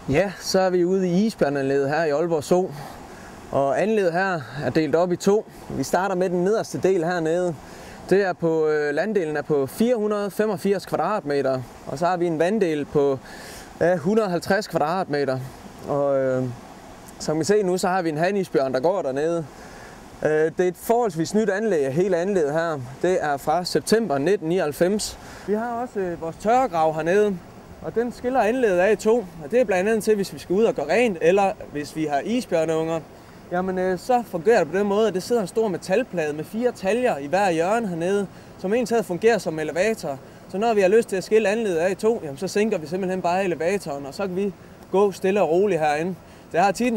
Ja, så er vi ude i isbjørneanlægget her i Aalborg Zoo. Og anlægget her er delt op i to. Vi starter med den nederste del hernede. Det er på landdelen er på 485 kvadratmeter. Og så har vi en vanddel på 150 kvadratmeter. Og som I ser nu, så har vi en hanisbjørn, der går dernede. Det er et forholdsvis nyt anlæg, hele anlægget her. Det er fra september 1999. Vi har også vores tørregrav hernede. Og den skiller anlægget af i to, og det er blandt andet til, hvis vi skal ud og gøre rent, eller hvis vi har isbjørneunger. Jamen, så fungerer det på den måde, at det sidder en stor metalplade med 4 taljer i hver hjørne hernede, som egentlig fungerer som elevator. Så når vi har lyst til at skille anlægget af i to, jamen, så sænker vi simpelthen bare elevatoren, og så kan vi gå stille og roligt herinde. Det har tit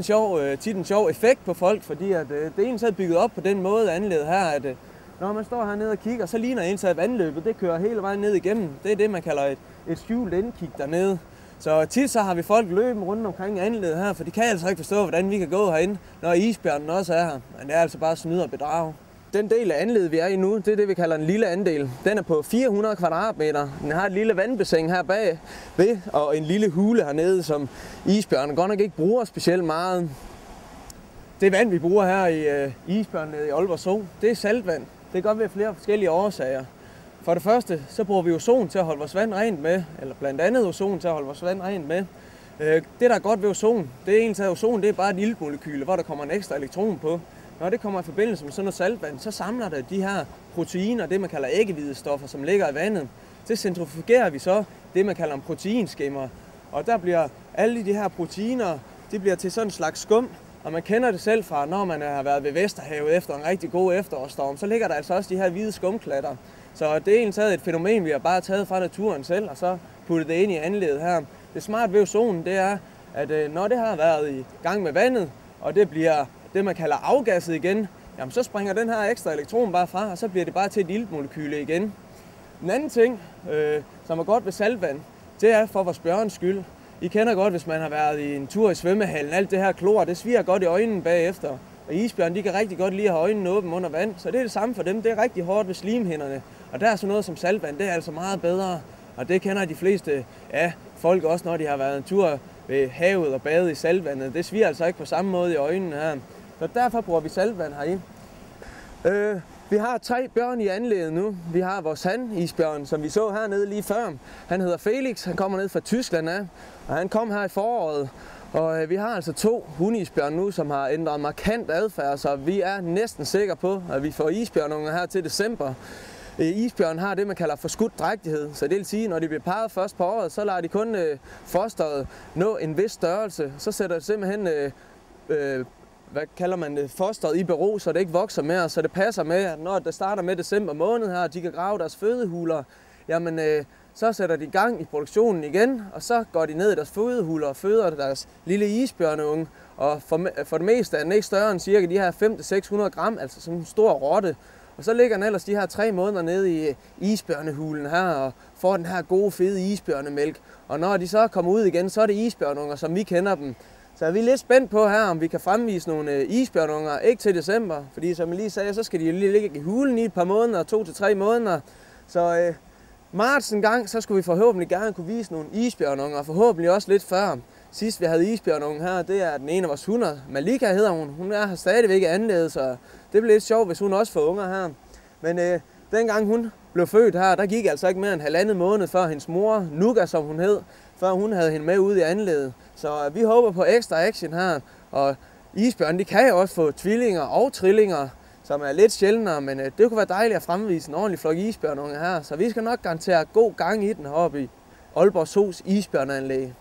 en sjov effekt på folk, fordi at, det er egentlig bygget op på den måde anlægget her, at når man står hernede og kigger, så ligner egentlig vandløbet, det kører hele vejen ned igennem. Det er det, man kalder et skjult indkig dernede. Så tit så har vi folk løbende rundt omkring anlægget her, for de kan altså ikke forstå, hvordan vi kan gå herinde, når isbjørnen også er her. Men det er altså bare snyd og bedrag. Den del af anlægget, vi er i nu, det er det, vi kalder en lille andel. Den er på 400 kvadratmeter. Den har et lille vandbassin her bagved, og en lille hule hernede, som isbjørnen godt nok ikke bruger specielt meget. Det vand, vi bruger her i isbjørneanlægget i Aalborg Zoo, det er saltvand. Det kan godt være flere forskellige årsager. For det første, så bruger vi ozon til at holde vores vand rent med, eller blandt andet ozon til at holde vores vand rent med. Det, der er godt ved ozon, det er egentlig, at ozon det er bare et iltmolekyle, hvor der kommer en ekstra elektron på. Når det kommer i forbindelse med sådan noget saltvand, så samler det de her proteiner, det man kalder æggehvidestoffer, som ligger i vandet. Det centrifugerer vi så, det man kalder en proteinskimmer. Og der bliver alle de her proteiner, de bliver til sådan en slags skum. Og man kender det selv fra, når man har været ved Vesterhavet efter en rigtig god efterårsstorm, så ligger der altså også de her hvide skumklatter. Så det er egentlig et fænomen, vi har bare taget fra naturen selv, og så puttet det ind i anlægget her. Det smarte ved ozonen, det er, at når det har været i gang med vandet, og det bliver det, man kalder afgasset igen, jamen så springer den her ekstra elektron bare fra, og så bliver det bare til et iltmolekyle igen. En anden ting, som er godt ved saltvand, det er for vores bjørns skyld. I kender godt, hvis man har været i en tur i svømmehallen, alt det her klor, det sviger godt i øjnene bagefter. Og isbjørn, de kan rigtig godt lide at have øjnene åbne under vand, så det er det samme for dem. Det er rigtig hårdt ved slimhinderne. Og der er sådan noget som saltvand, det er altså meget bedre. Og det kender de fleste folk også, når de har været en tur ved havet og badet i saltvandet. Det sviger altså ikke på samme måde i øjnene her. Så derfor bruger vi saltvand heri. Vi har 3 bjørn i anlægget nu. Vi har vores hanisbjørn, som vi så hernede lige før. Han hedder Felix, han kommer ned fra Tyskland af, og han kom her i foråret. Og vi har altså 2 hunisbjørn nu, som har ændret markant adfærd, så vi er næsten sikre på, at vi får isbjørnunger her til december. Isbjørn har det, man kalder forskudt drægtighed, så det vil sige, at når de bliver parret først på året, så lader de kun fosteret nå en vis størrelse. Så sætter det simpelthen fosteret i bero, så det ikke vokser mere, så det passer med, at når det starter med december måned her, de kan grave deres fødehuler, jamen så sætter de i gang i produktionen igen, og så går de ned i deres fødehuler og føder deres lille isbjørneunge. Og for det meste er den ikke større end cirka de her 500-600 gram, altså sådan en stor rotte. Og så ligger den ellers de her 3 måneder nede i isbjørnehulen her og får den her gode, fede isbjørnemælk. Og når de så kommer ud igen, så er det isbjørnunger, som vi kender dem. Så er vi lidt spændt på her, om vi kan fremvise nogle isbjørnunger, ikke til december. Fordi som jeg lige sagde, så skal de lige ligge i hulen i et par måneder, 2 til 3 måneder. Så marts en gang, så skulle vi forhåbentlig gerne kunne vise nogle isbjørnunger, og forhåbentlig også lidt før. Sidst vi havde isbjørnungen her, det er den ene af vores hunder. Malika hedder hun. Hun er her stadigvæk i anlægget, så det bliver lidt sjovt, hvis hun også får unger her. Men dengang hun blev født her, der gik altså ikke mere end 1,5 måned før hendes mor, Nuga som hun hed, før hun havde hende med ude i anlægget. Så vi håber på ekstra action her. Og isbjørn, de kan jo også få tvillinger og trillinger, som er lidt sjældnere, men det kunne være dejligt at fremvise en ordentlig flok isbjørnunger her. Så vi skal nok garantere god gang i den heroppe i Aalborg Zoos isbjørneanlæg.